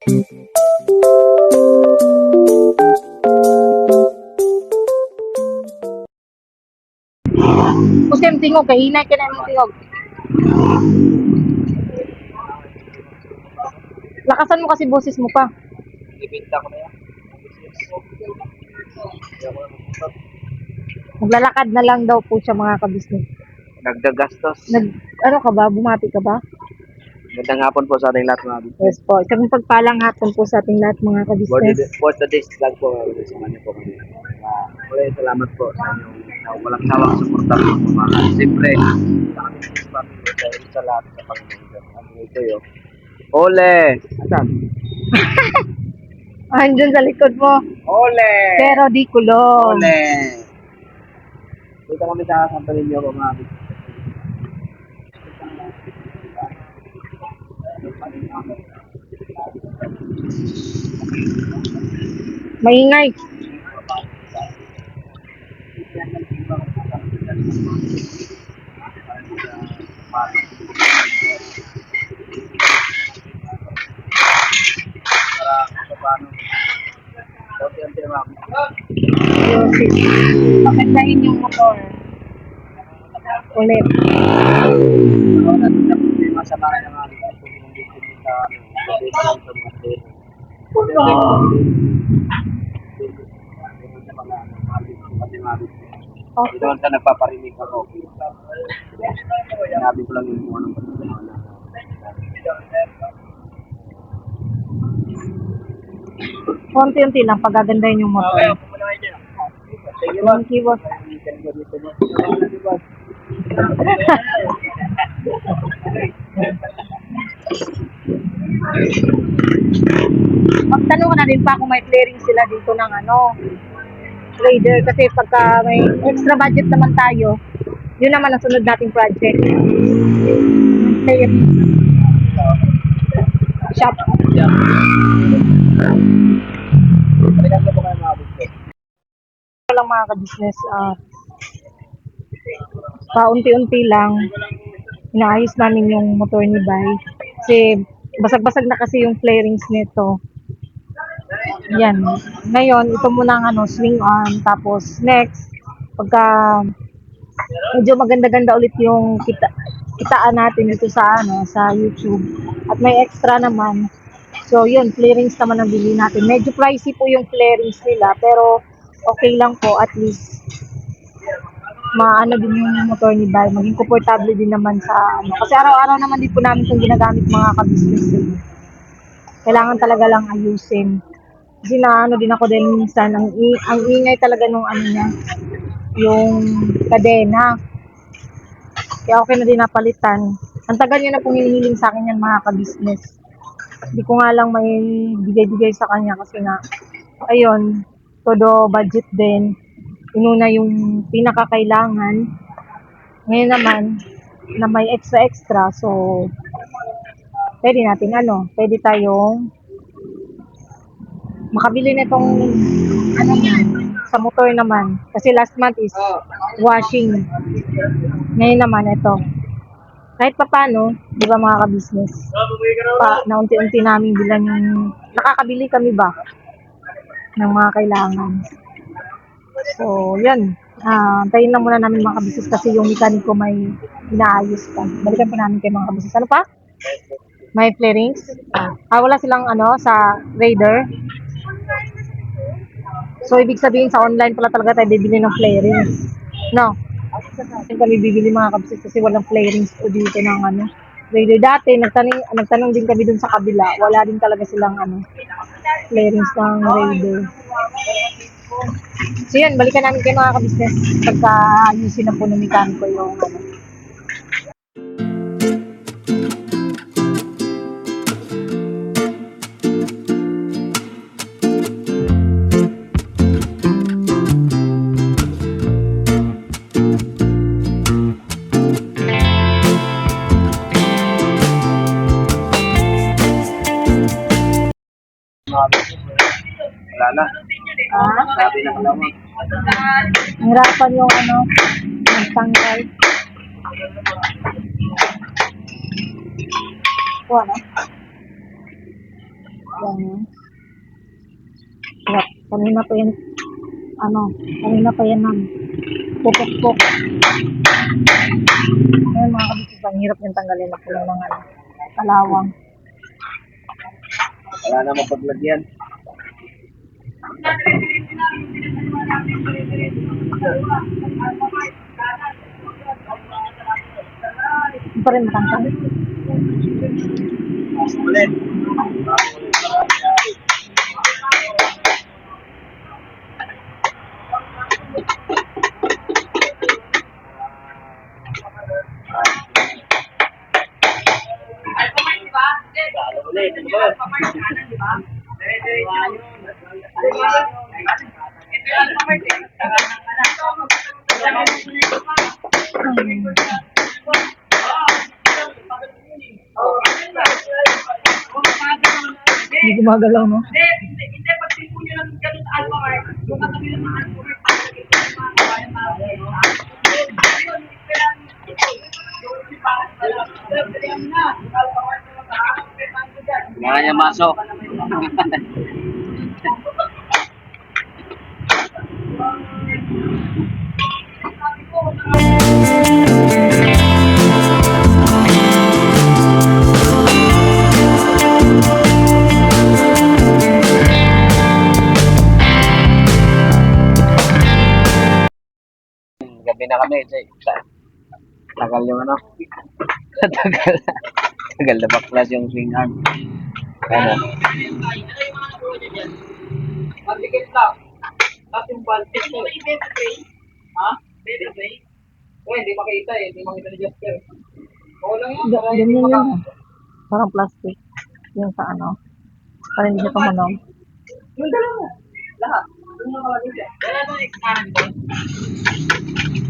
Kasi tingog, kahinay ka na yung tingog. Lakasan mo kasi boses mo pa. Ibinta ko na yan. Maglalakad na lang daw po siya mga kabisnes. Nagdagastos. Ano ka ba? Bumati ka ba? Magandang hapon po sa ating lahat mga kabisnes. Yes po. Isang pagpalang hapon po sa ating lahat mga kabisnes. For today's vlog po, samahan po kami. Maraming salamat po sa inyong walang sawang suporta po mga. Siyempre, sa lahat sa Panginoon. Ano ito yun? Ole! Asan? Andyan sa likod mo. Ole! Pero di kulong. Ole! Dito kami sa Santo Niño po mga kabisnes. Maingay. Pagandahin yung motor. Ulit. Dito lang sa nagpaparinig ako. Sinabi ko lang yung anong Konti-unti lang pagagandahin yung motor. Thank you, boss. Magtanong na din pa kung may clearing sila dito ng Raider kasi pagka may extra budget naman tayo, yun naman ang sunod nating project. Clearing shop. Lang mga ka-business, paunti-unti lang inaayos namin yung motor ni Bay kasi basag-basag na kasi yung flarings nito. Yan. Ngayon, ito muna ang swing arm. Tapos, next, pagka medyo maganda-ganda ulit yung kitaan natin dito sa YouTube. At may extra naman. So, yun, flarings naman ang bili natin. Medyo pricey po yung flarings nila, pero okay lang po, at least maano din yung motor ni Bay. Maging komportable din naman sa Kasi araw-araw naman din po namin itong ginagamit mga ka-business. Kailangan talaga lang ayusin. Kasi din ako din minsan, ang ingay talaga nung niya, yung kadena. Kaya okay na din napalitan. Ang tagal niya na pong hinihiling sa akin yan mga ka-business. Hindi ko nga lang may bigay-bigay sa kanya kasi nga, ayun, todo budget din. Inuna yung pinakakailangan. Ngayon naman, na may extra, so, pwede natin pwede tayong makabili nitong sa motor naman. Kasi last month is washing. Ngayon naman ito. Kahit pa paano, di ba mga ka-business? Na unti-unti namin bilan yung nakakabili kami ba ng mga kailangan. So, yan. Antayin lang muna namin mga ka-business kasi yung mekaniko may inaayos pa. Balikan pa namin kay mga ka-business. Ano pa? May flarings? Wala silang sa Raider. So, ibig sabihin sa online pala talaga tayo bibili ng flarings. No? Kami bibili mga kabsis kasi walang flarings po dito ng Raider. Dati, nagtanong din kami dun sa kabila. Wala din talaga silang flarings ng Raider. So, yan. Balikan namin kayo mga kabisnes pagka ayusin na po ng mekaniko yung wala na. Sabi na kalawang. hirapan yung magtanggal. Yan. Sarap. Kanina pa yan, kanina pa yan ng pupok-pok. Ngayon mga kabisnes, ang hirap yung tanggalin na puno ng kalawang. Wala na mapaglagyan. Hindi pa rin matangkal. Ulit. Hindi gumagalaw, no? Kailangan niya masok. Gabi na kami. Tagal yung ano. Tagal. Tagal na baklas yung swing arm. Ano? Matikit lang. Tapos yung baltic ko. Ha? Baby spray? Hindi makita eh. Hindi makita ni Jasper. Oo lang yun. Ganyan yun. Parang plastic. Yung sa parang hindi siya tumunog. Yung dala mo. Lahat. Yung nakalagay siya. Dala na experiment doon.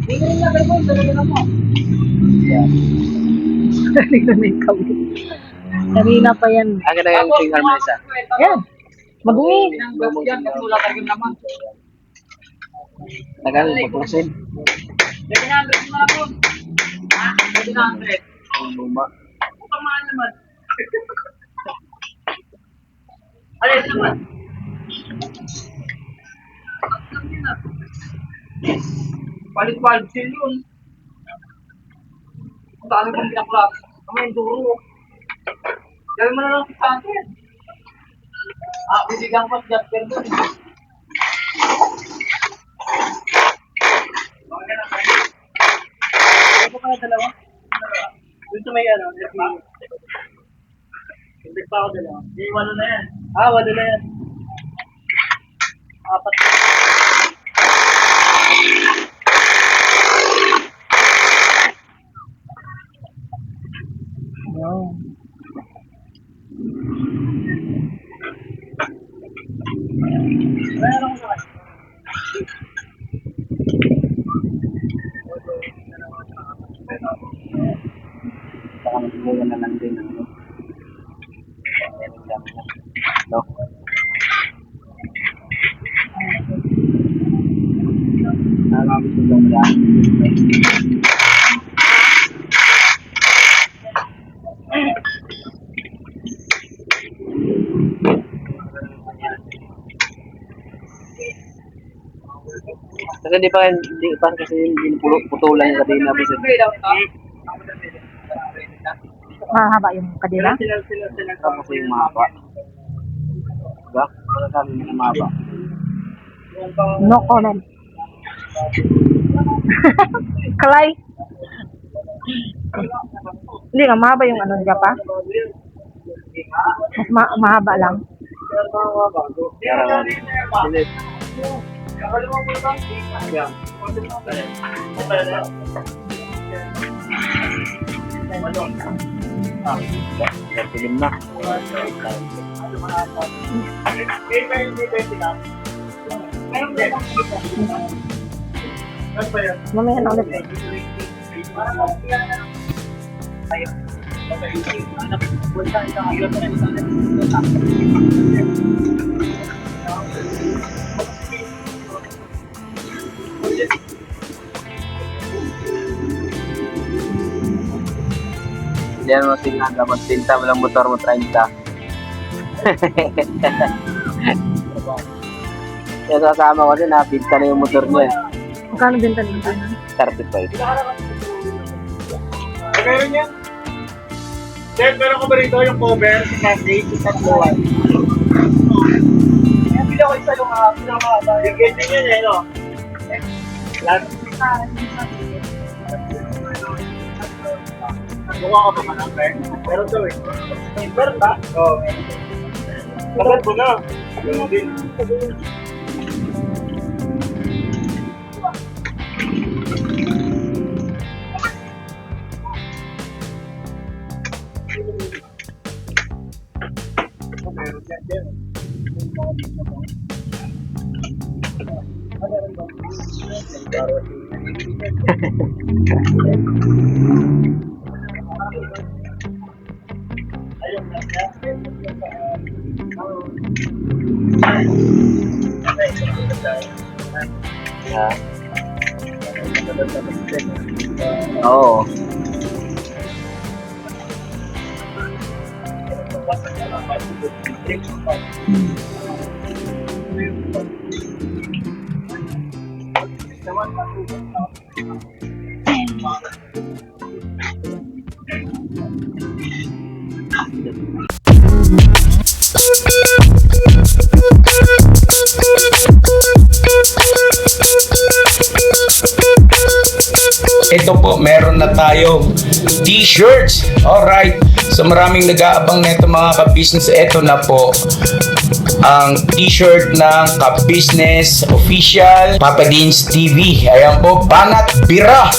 Hindi ka rin nagay mo. Dala mo. Yeah. Kanina may kawin. Kanina pa yan. Ang ganda yung swing arm na isa. Yan. Madumi. Pinanggawa yan kasi wala talagang naman. Tagal, papusin. 700 mo na lang doon. Ha? 700. Ang luma. Putang mahal naman. Alis naman. Palit-palit sila yun. Ang dami kong pinaklas. Ang may duro. Gawin mo na lang sa akin. Bibigyan ko si Jasper doon. Ano pa pala dalawa? Dito may hindi pa ako dalawa. Walo na yan. Walo na yan. Apat. Yan. Meron ko naman. Baka magbuwan na lang din. Ano? Meron lang na. No? Nakakabit ko lang lang. Kasi di pa kasi hindi putulan yung kadena kasi Mahaba yung kadena. tapos yung mahaba. Diba? Wala sabi mo na mahaba. No comment. Kalay. Hindi nga, mahaba yung niya pa. Mas mahaba lang. Silit. Tilim na. Mamaya na ulit. Diyan mo sila magpinta mo lang motor mo 30. Yung kasama ko din, nabinta na yung motor niya. Magkano benta nito? 35. Meron yan. Sir, meron ko ba rito yung cover sa Sunday, sa tatluan? Pili ako isa yung pinakahaba. Yung ganyan yun eh, no? Lahat. Mukha ka pa man, Fer? Meron daw eh. Meron ba? Oo. Tagal ko na. Meron din. Meron yan din. Yeah. Oo. Ito po, meron na tayong t-shirts. Alright. So maraming nag-aabang nito mga ka-business. Ito na po ang t-shirt ng ka-business official Papa Dean's TV. Ayan po, Banat Bira.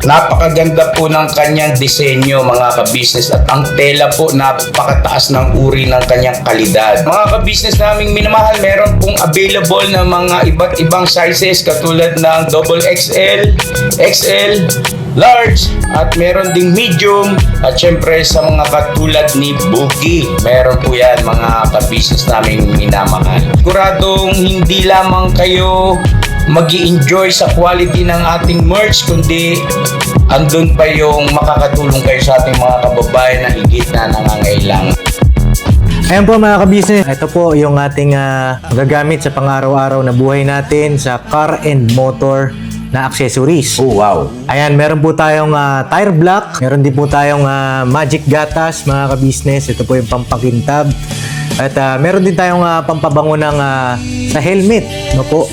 Napakaganda po ng kanyang disenyo mga ka-business at ang tela po napakataas ng uri ng kanyang kalidad. Mga ka-business naming minamahal, meron pong available na mga iba't ibang sizes katulad ng XXL, XL, large at meron ding medium at syempre sa mga katulad ni Boogie. Meron po yan mga ka-business naming minamahal. Siguradong hindi lamang kayo mag-i-enjoy sa quality ng ating merch kundi andun pa yung makakatulong kayo sa ating mga kababayan na higit na nangangailangan. Ayan po mga ka-business, ito po yung ating gagamit sa pang-araw-araw na buhay natin sa car and motor na accessories. Oh wow! Ayan, meron po tayong tire block, meron din po tayong magic gatas mga ka-business, ito po yung pampakintab. At meron din tayong pampabango ng sa helmet, no po.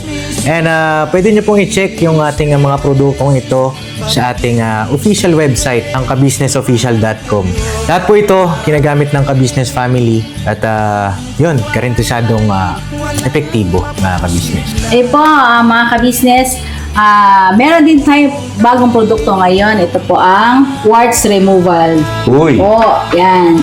And pwede nyo pong i-check yung ating mga produktong ito sa ating official website, ang kabusinessofficial.com. Lahat po ito ginagamit ng Ka-Business Family at yun, karentusadong epektibo mga ka-business. Po, mga ka-business, meron din tayo bagong produkto ngayon. Ito po ang quartz removal. Uy! Po, yan.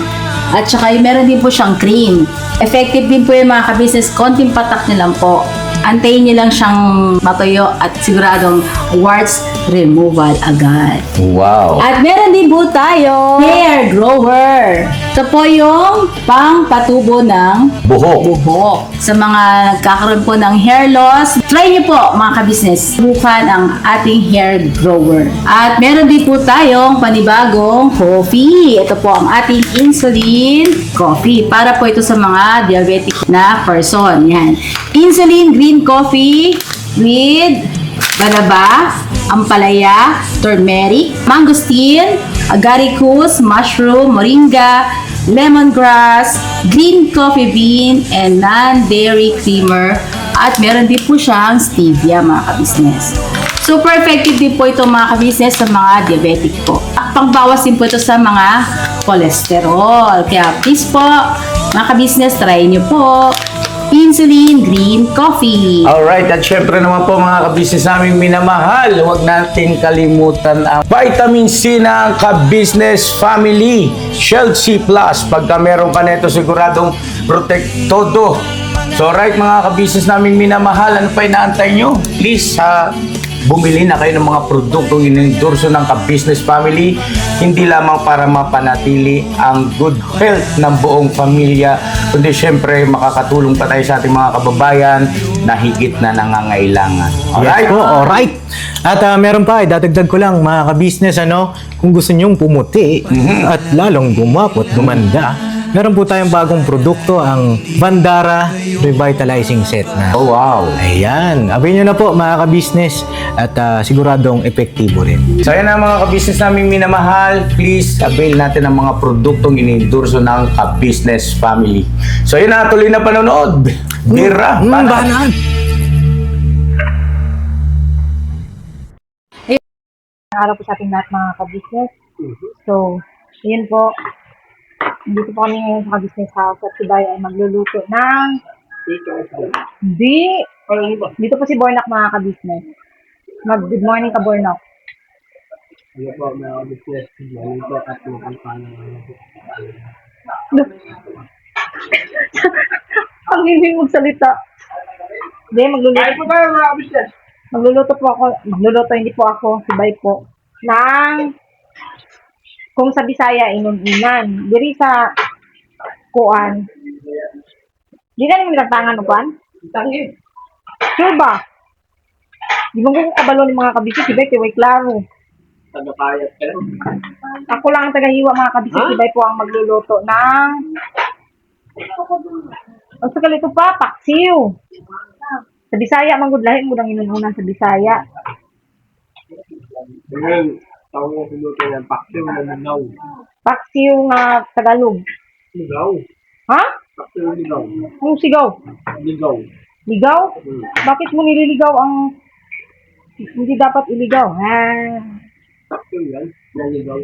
At saka meron din po siyang cream. Effective din po yung mga ka-business. Konting patak nyo lang po. Antayin nyo lang siyang matuyo at siguradong quartz removal agad. Wow! At meron din po tayo hair grower. Ito po yung pang-patubo ng buhok. Sa mga nagkakaroon po ng hair loss, try nyo po mga ka-business. Subukan ang ating hair grower. At meron din po tayong panibagong coffee. Ito po ang ating insulin coffee. Para po ito sa mga diabetic na person. Yan. Insulin green coffee with banaba, ampalaya, turmeric, mangosteen, agaricus, mushroom, moringa, lemongrass, green coffee bean, and non-dairy creamer. At meron din po siyang stevia mga ka-business. Super effective din po ito mga ka-business sa mga diabetic po. Pangbawas din po ito sa mga cholesterol. Kaya please po, mga ka-business, try nyo po. Insulin Green Coffee. Alright, at syempre naman po mga ka-business naming minamahal, huwag natin kalimutan ang Vitamin C ng Ka-Business Family Shield C+. Pagka meron ka nito, siguradong protect todo. So right mga ka-business naming minamahal, ano pa inaantay nyo? Please, bumili na kayo ng mga produktong inendorso ng Ka-Business Family, hindi lamang para mapanatili ang good health ng buong pamilya, kundi syempre makakatulong pa tayo sa ating mga kababayan na higit na nangangailangan. Alright? Yes po, alright. At meron pa, dadagdag ko lang mga ka-business, kung gusto nyong pumuti at lalong gumapot, gumanda, meron po tayong bagong produkto, ang Bandara Revitalizing Set na. Oh, wow. Ayan, abin nyo na po mga ka-business at siguradong epektibo rin. So ayan ang mga ka-business namin minamahal, please avail natin ang mga produktong inendorso ng ka-business family. So yun na, tuloy na panonood. Bira, Banaan! Araw po sa ating lahat mga ka-business. So, yun po. Dito po kami ngayon sa ka-business house at si Bay ay magluluto ng... Hindi. Dito po si Bornak mga ka-business. Good morning ka Bornak. Ano po, mga business. Ano po, at magpapala. Ang hindi magsalita. Hindi, magluluto. Kaya po tayo mga business. Magluluto po ako. Magluluto, hindi po ako. Si Bay po. Ng... Kung sa Bisaya, inunan. Diri sa... Kuan. Di na namin nagtangan o kuan? Tangi. Sure ba? Di mo ko kabalo ng mga kabisik, si Bay, kay klaro. Tagapayat ka lang. Ako lang ang tagahiwa mga kabisik, si Bay po ang magluluto ng... Ang sa kalito pa, paksiw. Sa Bisaya, manggudlahin mo nang inununan sa Bisaya. Ngayon, tawag mo piluto yan. Paksiw na ligaw. Paksiw nga Tagalog. Ligaw? Ha? Paksiw ligaw. Anong sigaw? Ligaw. Ligaw? Bakit mo nililigaw ang... Hindi dapat iligaw. Paksiw yan. Naligaw.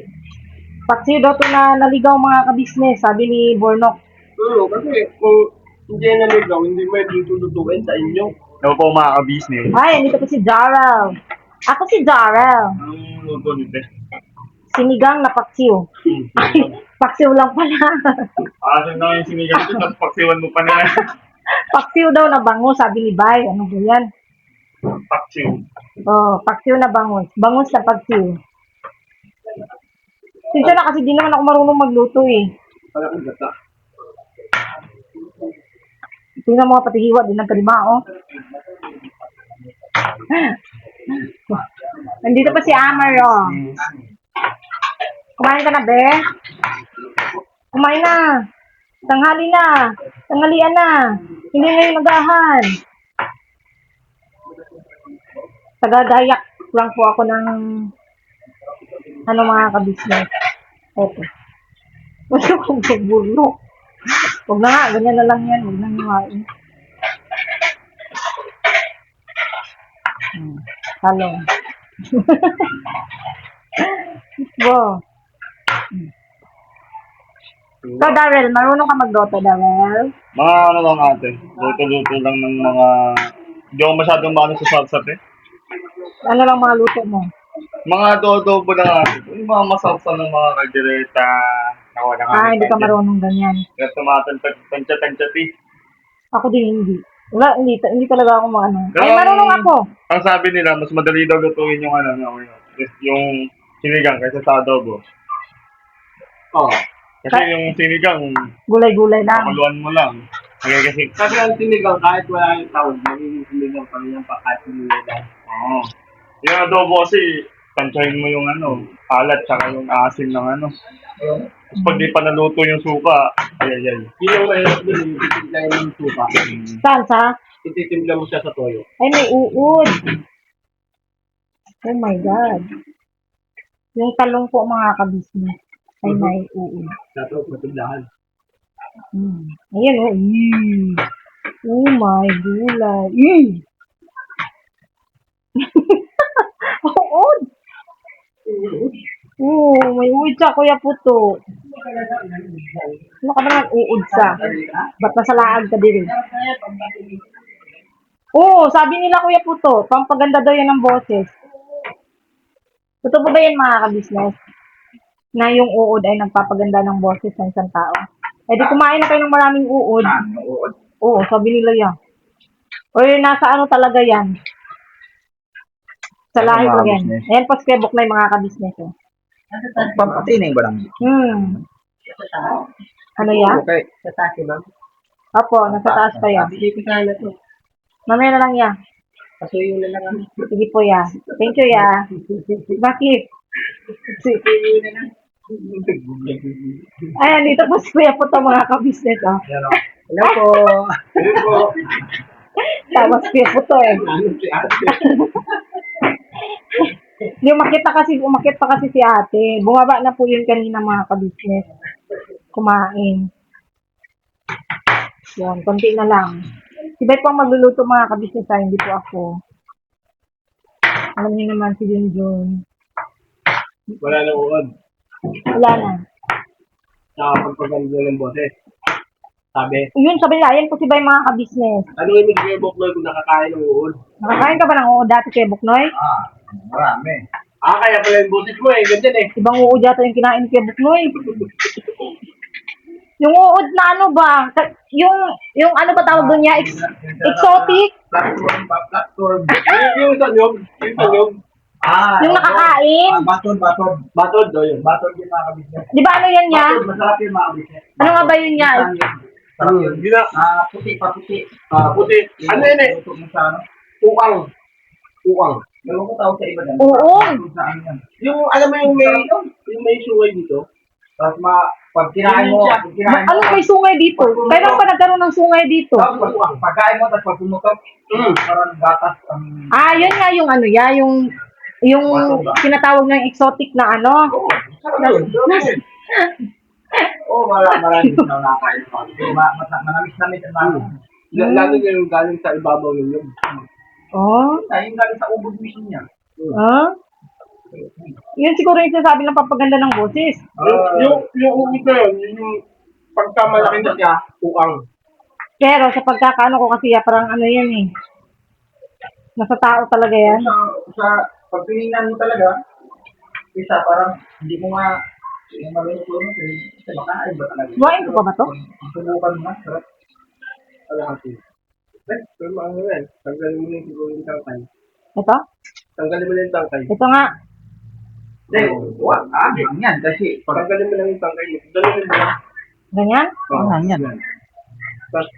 Paksiw daw to na naligaw mga kabisnes, sabi ni Bornok. Oo, kasi kung hindi yan naligaw, hindi mo itutulutuin sa inyo. Ano po mga ka-business? Ay, andito po si Jarrell. Ako si Jarrell. Ang luto nito. Sinigang na paksiw. Ay, paksiw lang pala. Asan na yung sinigang ito, tapos paksiwan mo pa na Paksiw daw na bango, sabi ni Bay. Ano ba yan? paksiw. Oh, paksiw na bangus. Bangus na paksiw. Sinsa na kasi di naman ako marunong magluto eh. Wala kang gata. Tingnan mo pati hiwa, di nagkalima oh. Nandito pa si Amar oh. Kumain ka na, be? Kumain na. Tanghali na. Tanghalian na. Hindi ngayon nagahan. Tagadayak lang po ako ng ano mga kabisnes. Eto. Wala kong pagburno. Huwag na nga, ganyan na lang yan. Huwag nang hiwain. Talong. Wow. So, Darrell, marunong ka magluto, Darrell? Mga ano lang ate, luto-luto lang ng mga... Hindi ako masyadong maano sa salsa eh. Ano lang mga luto mo? Mga adobo lang ate. Yung mga masarsa ng mga kaldereta. Nawala nga. Hindi ka marunong ganyan. Kaya tumatansya-tansya eh. Ako din hindi. Wala, hindi talaga ako maano. Ay, Pero marunong ako. Ang sabi nila, mas madali daw lutuin yung ano, yung sinigang kaysa sa adobo. Oo. Kasi yung sinigang, Gulay-gulay lang. pamaluan mo lang. Kasi Kasi ang sinigang, kahit wala yung tawag, magiging sinigang pa rin yan pa kahit sinigang lang. oo. Yung adobo kasi, tansyahin mo yung ano, alat tsaka yung asin ng ano. Tapos pag di pa naluto yung suka, ay. Yun yung mahirap din, yung titimpla yung suka. Saan sa? Ititimpla mo siya sa toyo. Ay, may uod. Oh my God. Yung talong po mga kabisnes ay may uod. Dapat matiglahan. Ayan oh. Oh my gulay. Uod. Oh, may uod sa kuya puto. Ano ka naman uod sa? Ba't nasa laag ka din? Oo, sabi nila kuya puto, pampaganda daw yan ng boses. Totoo ba yan mga kabisnes? Na yung uod ay nagpapaganda ng boses ng isang tao. Eh di kumain na kayo ng maraming uod. Oo, sabi nila yan. O nasa ano talaga yan? Sa lahi ko yan. Ayan po skebok na yung mga kabisnes. Oh. Pampatay na yung barang. Ano yan? Okay. Sa tayo, ma'am. Opo, nasa taas pa yan. Hindi ko sana to. Mamaya na lang yan. Pasuyo na lang. Sige po ya. Thank you ya. Bakit? Pasuyo na lang. Ayan, dito po si Kuya Puto mga kabisnes. Oh. Hello po. Hello po. Tama si Kuya Puto eh. Umakit pa kasi si ate. Bumaba na po yun kanina mga kabisnes. Kumain. Yun, konti na lang. Si Beth po ang magluluto mga kabisnes ha, hindi po ako. Alam niyo naman si Junjun. Wala nang uod. Wala na. Nakapagpaganda ng boses. Sabi, Yun, sabi nila, yan po si Bay mga kabisnes. ano yung Kuya Bukloy kung nakakain ng uod? Nakakain ka ba ng uod dati kay Buknoy? Marami. Kaya pala yung boses mo eh. Ganda eh. Ibang uod yata yung kinain kay Buknoy. Yung uod na ano ba? Yung ano ba tawag doon niya? Exotic? Platform. Yung tanyog. Yung tanyog. Yung nakakain? Batod. Batod o yun. Batod yung mga kabisnes. Di ba ano yan niya? Masarap yung mga kabisnes. Ano nga ba yun niya? Sarap yun. Hindi na. Puti. Puti. Ano yun eh? Luto mo sa ano? Ukang. Ukang. Ewan ko tawag sa iba dyan. Oo. Kung saan yan. Yung alam mo yung may sungay dito? Tapos pag kinain mo, Ano may sungay dito? Kailan pa nagkaroon ng sungay dito? pagkain mo, tapos pag pumutok, parang gatas ang... Ah, yun nga yung ano ya, yung tinatawag ng exotic na ano. Oo, marami na nakakain mo. Manamis-namis ang mga. Lalo na yung galing sa ibabaw ng yun. Oh. Yung galing sa ubod mismo niya. Ah? Yun siguro yung sinasabi ng papaganda ng boses. Yung uod na yun, yung pagkamalaki na siya, ukang. Pero sa pagkakaano ko kasi parang ano yan eh. Nasa tao talaga yan. Sa pagpiningnan mo talaga, isa parang hindi mo nga yung marunong mo kasi makain ba talaga? Buhain ko pa ba to? Subukan mo na, sarap. Alahati. Pero ano yan, tanggalin mo na yung siguro yung tangkay. Ito? Tanggalin mo na yung tangkay. Ito nga. Yan kasi Tanggalin mo lang yung tangkay. Dalawin mo lang. Ganyan? yan. Tapos,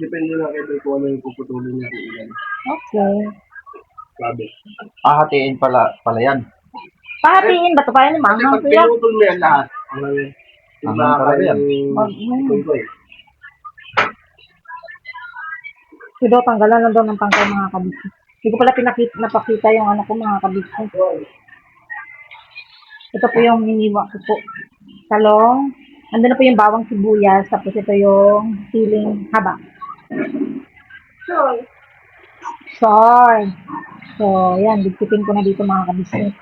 depende lang kayo kung ano yung puputulin niya kung ilan. Okay. Sabi. Hahatiin pala yan. Pahatiin ba ito? Paano Kasi naman? pag Kuya? pinutol mo yan lahat, ano yun? Ang talaga yan. Ito, tanggalan lang daw ng tangkay mga kabisnes. Hindi ko pala napakita yung ano ko mga kabisnes. Ito po yung miniwa ko po. Talong. Ando na po yung bawang sibuyas. Tapos ito yung siling haba. Soy. So, yan. Bigkitin ko na dito mga kabisnes.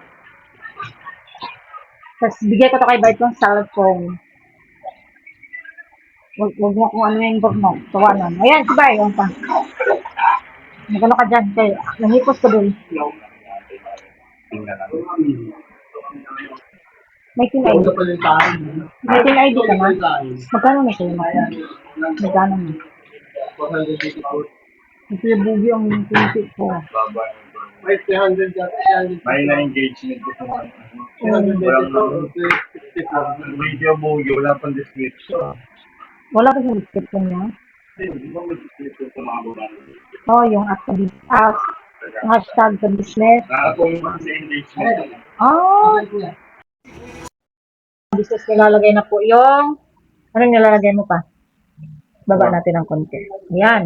Tapos, bigay ko to kay Bart ng cellphone. Huwag mo kung ano yung burno. Tawanan. Ayan, si Bart. Ayan pa. Nagano ka dyan. Kaya, nahipos ko dun. May tin-ID. May tin-ID ka na? Magkano na kayo? Magkano na? Kasi bugi ang pinipit ko. May 300 dati. May na-engagement ito. Video bugyo, wala pang description. Wala pa sa description niya. Oh, yung hashtag sa business. Nakakong sa engagement. Oh, business nilalagay na po yung, anong nilalagay mo pa? Baba natin ng konti. Ayan.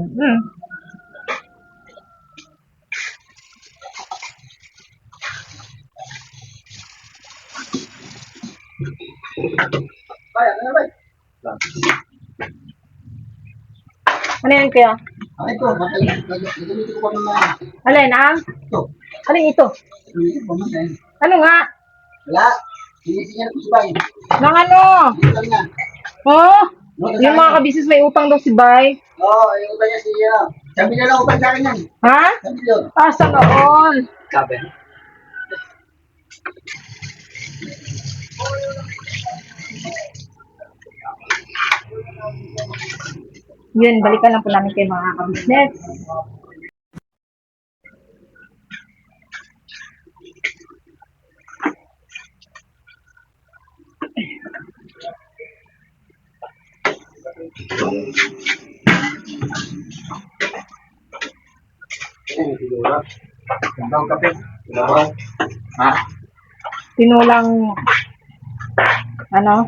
Ano yan kaya? Ito, gagamitin ko pa naman. Alin, ang? Alin ito? Ano nga? Wala. Sinisingyan ko si Bay. Nang ano? Utang niya. Oh? Yung mga kabisnes may utang daw si Bay. Oo, yung utang niya siya. Sabi niya lang utang sa akin yan. Ha? Sabi yun. Ah, sa noon. Sabi. Yun, balikan lang po namin kay mga kabisnes. Gandang kape. Ha? Tinulang, Ano?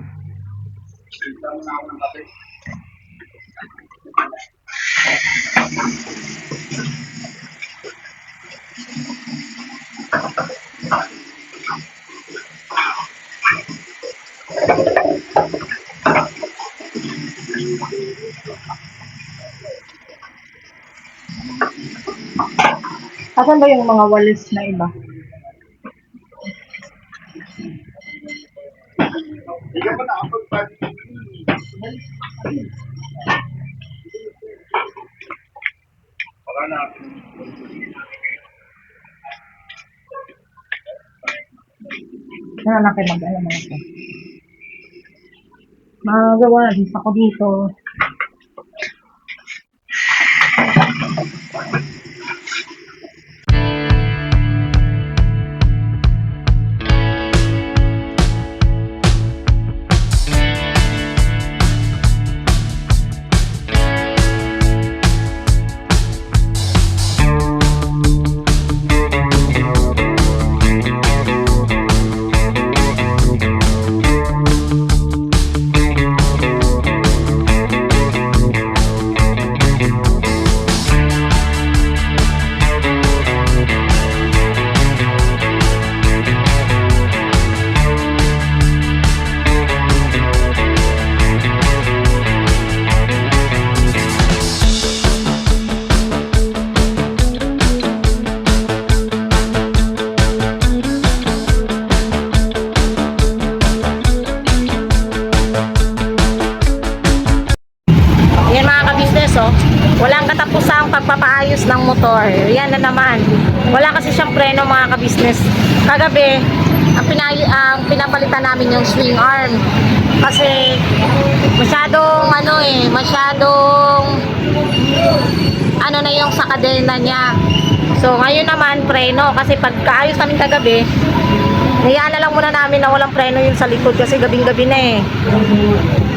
Asan ba yung mga walis na iba? Wala na. Ano na kayo mag-ano na ito? Magawa, ako dito. Yan mga ka-business, oh. Walang katapusang pagpapaayos ng motor. Yan na naman. Wala kasi siyang preno mga ka-business. Kagabi, ang pinapalitan namin yung swing arm. Kasi masyadong ano na yung sa kadena niya. So ngayon naman preno kasi pagkaayos namin kagabi, niyaan na lang muna namin na walang preno yung sa likod kasi gabing-gabi na eh.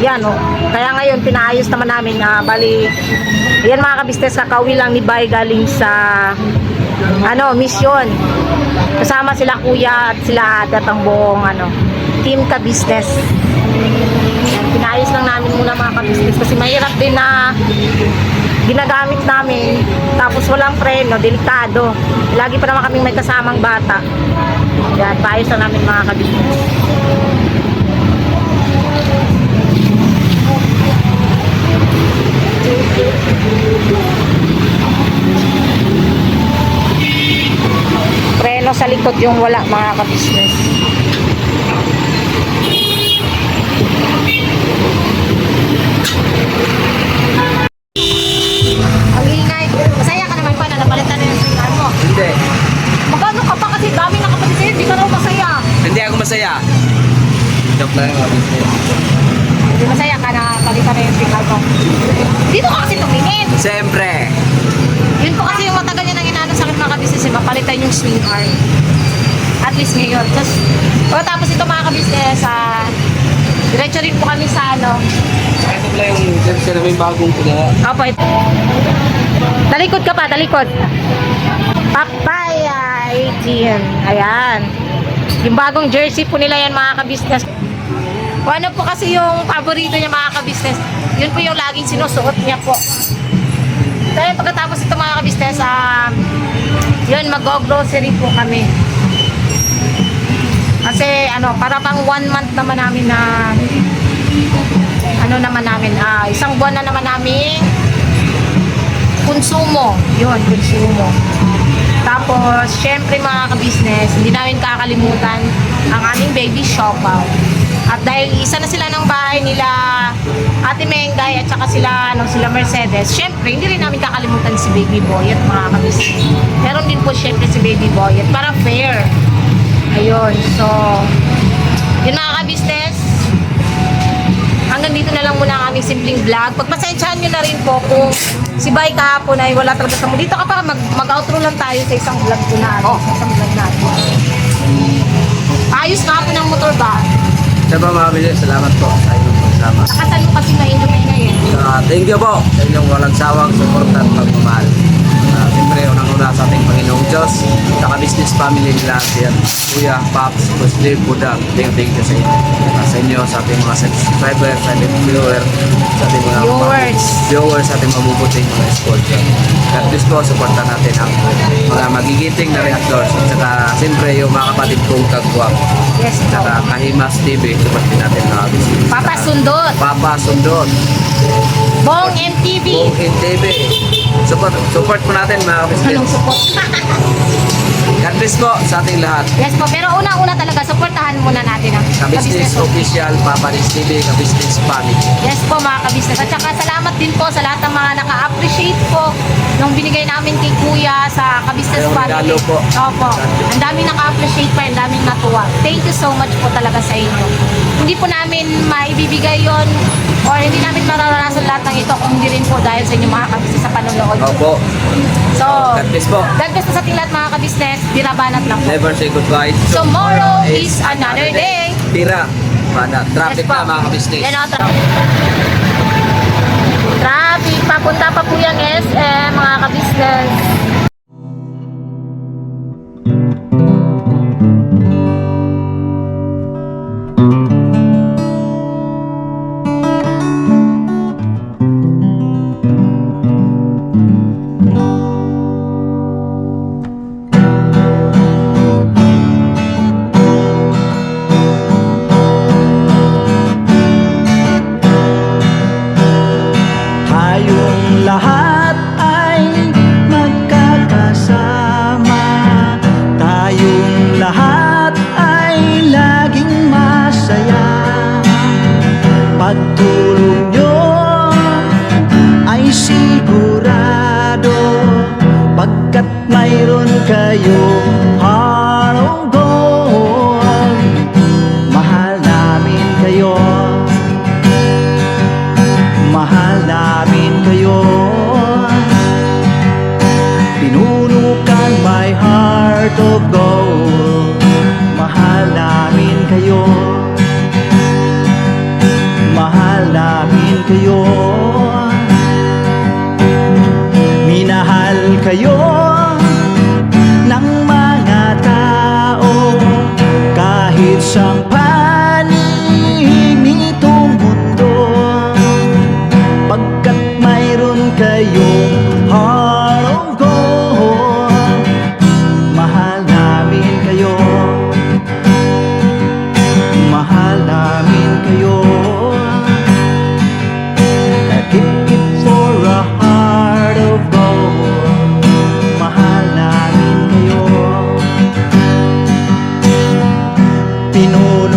Yan oh. Kaya ngayon pinaayos naman namin bali yan mga ka-business, kakauwi lang ni Bay galing sa mission. Kasama sila kuya at sila ate at ang buong team ka-business. Yan, pinaayos lang namin muna mga ka-business kasi mahirap din na ginagamit namin tapos walang preno, delikado. Lagi pa naman kaming may kasamang bata. Yan, paayos lang namin mga ka-business. Preno sa likod yung wala mga ka-business. Ang ingay. Masaya ka naman pa na napalitan na yung swingan mo. Hindi. Magano ka pa kasi dami na kapatid sa'yo, di ka raw masaya. Hindi ako masaya. Joke lang yung Hindi masaya ka na palitan na yung swingan mo. Dito ka kasi tumingin. Siyempre. Yun po kasi yung matagal niya nang inaano sa akin mga ka-business, mapalitan yung swing arm. At least ngayon. Tapos ito mga ka-business, diretso rin po kami sa Ito pala yung jersey na may bagong kuha. Opo, ito. Talikod ka pa, talikod. Papaya 18. Ayan. Yung bagong jersey po nila yan mga ka-business. Kung ano po kasi yung paborito niya mga ka-business, yun po yung laging sinusuot niya po. Kaya pagkatapos ito mga ka-business, yun, mag-grocery po kami. Kasi para pang 1 month naman namin na isang buwan na naman namin konsumo. Yun, konsumo. Tapos, syempre mga ka-business, hindi namin kakalimutan ang aming baby shop-out. At dahil isa na sila ng bahay nila Ate Mengay at saka sila Mercedes, syempre hindi rin namin kakalimutan si Baby Boy at mga ka-business. Meron din po syempre si Baby Boy at para fair. Ayun, so yun mga ka-business, hanggang dito na lang muna ang aming simpleng vlog. Pagpasensyahan nyo na rin po kung si Bay kahapon ay wala talaga sa mo. Dito ka pa, mag-outro lang tayo sa isang vlog ko na. Sa isang vlog natin. Ayos nga po ng motor ba? Sa mga bilis, salamat po sa inyong pagsama. Nakasan mo kasi na-enjoy na yun. Thank you po sa inyong walang sawang support at pagmamahal. Siyempre, unang-una sa ating Panginoong Diyos, sa ka-business family nila, si Kuya, Pops, Kusli, Budak, thank you sa inyo. Sa inyo, sa ating mga subscriber, sa ating viewer, sa ating mga viewers, sa ating mabubuting mga sponsor. God bless po, supportan natin ang mga magigiting na reactors. At saka, siyempre, yung mga kapatid kong kagwap. Yes po. Saka, Kahimas TV, supportin natin mga business. Papa Sundot. Papa Sundot. Bong MTV. Bong TV. Support po natin mga Anong business. support? God bless po sa ating lahat. Yes po, pero una-una talaga, supportahan muna natin ang Ka-business official, Papa Riz TV, ka-business family. Yes po mga kabisnes. At saka salamat din po sa lahat ng mga naka-appreciate po nung binigay namin kay Kuya sa kabisnes Yung family. regalo po. Opo. Ang daming naka-appreciate pa, ang daming natuwa. Thank you so much po talaga sa inyo. Hindi po namin maibibigay yon or hindi namin mararanasan lahat ng ito kung hindi rin po dahil sa inyo mga kabisnes sa panonood. Opo. So, God bless po. God bless po sa ating lahat mga kabisnes. Dirabanat lang po. Never say goodbye. Tomorrow is another day. Tira. Mana, traffic Yes po. na mga ka-business. Yan o, traffic. Papunta pa po yung SM, mga kabisnes. Tayong lahat ay magkakasama. Tayong lahat ay laging masaya. Pagtulong nyo ay sigurado, pagkat mayroon kayong heart of gold. Mahal namin kayo, mahal namin kayo. Pinunukan my heart of gold. Mahal namin kayo, mahal namin kayo. Minahal kayo ng mga tao kahit sang panig nitong mundo, pagkat mayroon kayong heart of gold. Mahal namin kayo, mahal namin kayo. Keep it for a heart of gold. Mahal namin kayo. Pinuno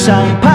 isang